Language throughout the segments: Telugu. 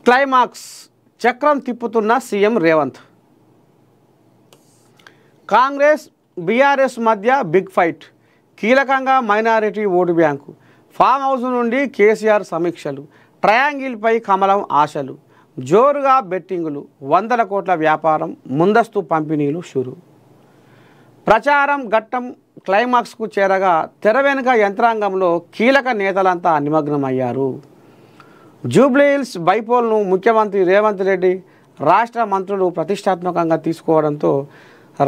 క్లైమాక్స్ చక్రం తిప్పుతున్న సీఎం రేవంత్. కాంగ్రెస్ బీఆర్ఎస్ మధ్య బిగ్ ఫైట్. కీలకంగా minority vote bank. Farm house నుండి కేసీఆర్ సమీక్షలు. ట్రయాంగిల్పై కమలం ఆశలు. జోరుగా బెట్టింగులు. 100 కోట్ల వ్యాపారం. ముందస్తు పంపిణీలు షురు. ప్రచారం ఘట్టం క్లైమాక్స్కు చేరగా తెర వెనుక యంత్రాంగంలో కీలక నేతలంతా నిమగ్నమయ్యారు. జూబ్లీహిల్స్ బైపోల్ను ముఖ్యమంత్రి రేవంత్ రెడ్డి రాష్ట్ర మంత్రులు ప్రతిష్టాత్మకంగా తీసుకోవడంతో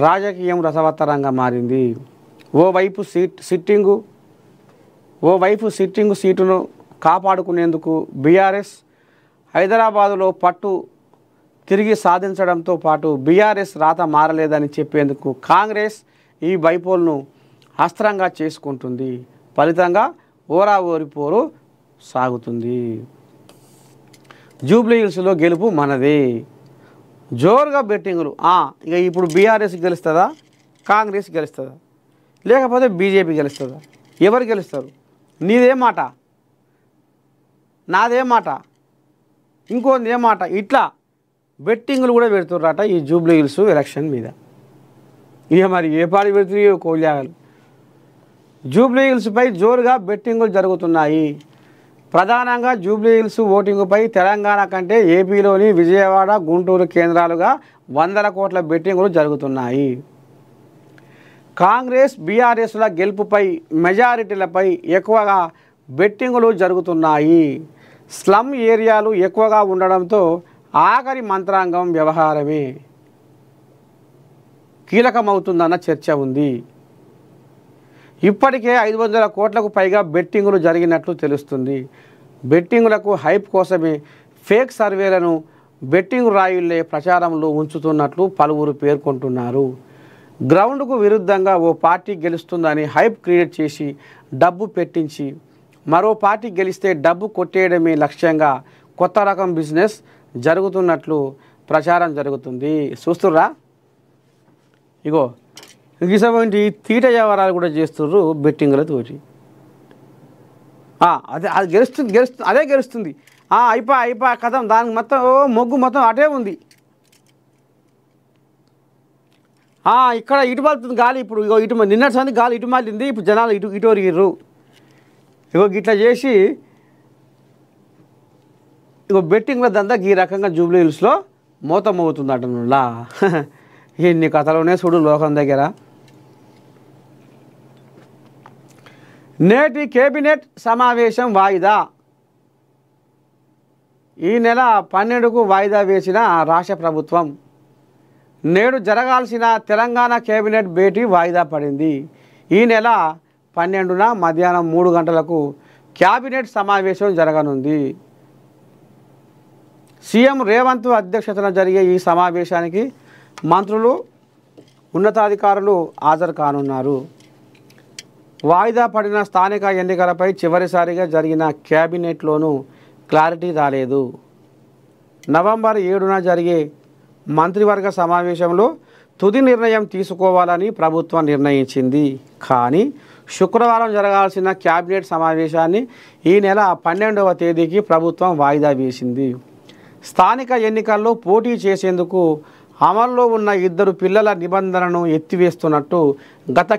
రాజకీయం రసవత్తరంగా మారింది. ఓవైపు సిట్టింగు సీటును కాపాడుకునేందుకు బీఆర్ఎస్ హైదరాబాదులో పట్టు తిరిగి సాధించడంతో పాటు బీఆర్ఎస్ రాత మారలేదని చెప్పేందుకు కాంగ్రెస్ ఈ బైపోల్ను అస్త్రంగా చేసుకుంటుంది. ఫలితంగా ఓరాఓరి పోరు సాగుతుంది. జూబ్లీహిల్స్లో గెలుపు మనదే. జోరుగా బెట్టింగులు. ఇక ఇప్పుడు బీఆర్ఎస్ గెలుస్తుందా, కాంగ్రెస్ గెలుస్తుందా, లేకపోతే బీజేపీ గెలుస్తుందా? ఎవరు గెలుస్తారు? నీదే మాట, నాదే మాట, ఇంకోదే మాట. ఇట్లా బెట్టింగులు కూడా పెడుతుర్రట ఈ జూబ్లీహిల్స్ ఎలక్షన్ మీద. ఇక మరి ఏ పార్టీ పెడుతున్నాయో కోల్యాగలు. జూబ్లీహిల్స్పై జోరుగా బెట్టింగులు జరుగుతున్నాయి. ప్రధానంగా జూబ్లీహిల్స్ ఓటింగుపై తెలంగాణ కంటే ఏపీలోని విజయవాడ, గుంటూరు కేంద్రాలుగా 100 కోట్ల బెట్టింగులు జరుగుతున్నాయి. కాంగ్రెస్ బీఆర్ఎస్ల గెలుపుపై మెజారిటీలపై ఎక్కువగా బెట్టింగులు జరుగుతున్నాయి. స్లమ్ ఏరియాలు ఎక్కువగా ఉండడంతో ఆఖరి మంత్రాంగం వ్యవహారమే కీలకమవుతుందన్న చర్చ ఉంది. ఇప్పటికే 500 కోట్లకు పైగా బెట్టింగులు జరిగినట్లు తెలుస్తుంది. బెట్టింగులకు హైప్ కోసమే ఫేక్ సర్వేలను బెట్టింగ్ రాయుళ్లే ప్రచారంలో ఉంచుతున్నట్లు పలువురు పేర్కొంటున్నారు. గ్రౌండ్కు విరుద్ధంగా ఓ పార్టీ గెలుస్తుందని హైప్ క్రియేట్ చేసి డబ్బు పెట్టించి మరో పార్టీ గెలిస్తే డబ్బు కొట్టేయడమే లక్ష్యంగా కొత్త రకం బిజినెస్ జరుగుతున్నట్లు ప్రచారం జరుగుతుంది. చూస్తుర్రా? ఇగో ఇటువంటి తీట వ్యవహారాలు కూడా చేస్తుర్రు బెట్టింగులతోటి. అది గెలుస్తుంది అదే గెలుస్తుంది. అయిపోయి కథం. దానికి మొత్తం మొగ్గు మొత్తం అటే ఉంది. ఇక్కడ ఇటు మలుతుంది గాలి. ఇప్పుడు ఇగో ఇటు నిన్నటి సంది గాలి ఇటు మళ్ళింది. ఇప్పుడు జనాలు ఇటు ఒరిగిర్రు. ఇగో ఇట్లా చేసి ఇగో బెట్టింగ్ల దందా ఈ రకంగా జూబ్లీహిల్స్లో మోతమవుతుంది అటనులా. ఎన్ని కథలోనే చూడు లోకం దగ్గర. నేటి కేబినెట్ సమావేశం వాయిదా. ఈ నెల 12కు వాయిదా వేసిన రాష్ట్ర ప్రభుత్వం. నేడు జరగాల్సిన తెలంగాణ కేబినెట్ భేటీ వాయిదా పడింది. ఈ నెల 12న మధ్యాహ్నం 3 గంటలకు కేబినెట్ సమావేశం జరగనుంది. సీఎం రేవంత్ అధ్యక్షతన జరిగే ఈ సమావేశానికి మంత్రులు, ఉన్నతాధికారులు హాజరు కానున్నారు. వాయిదా పడిన స్థానిక ఎన్నికలపై చివరిసారిగా జరిగిన కేబినెట్లోనూ క్లారిటీ రాలేదు. నవంబర్ 7న జరిగే మంత్రివర్గ సమావేశంలో తుది నిర్ణయం తీసుకోవాలని ప్రభుత్వం నిర్ణయించింది. కానీ శుక్రవారం జరగాల్సిన కేబినెట్ సమావేశాన్ని ఈ నెల 12వ తేదీకి ప్రభుత్వం వాయిదా వేసింది. స్థానిక ఎన్నికల్లో పోటీ చేసేందుకు అమల్లో ఉన్న 2 పిల్లల నిబంధనను ఎత్తివేస్తున్నట్టు గత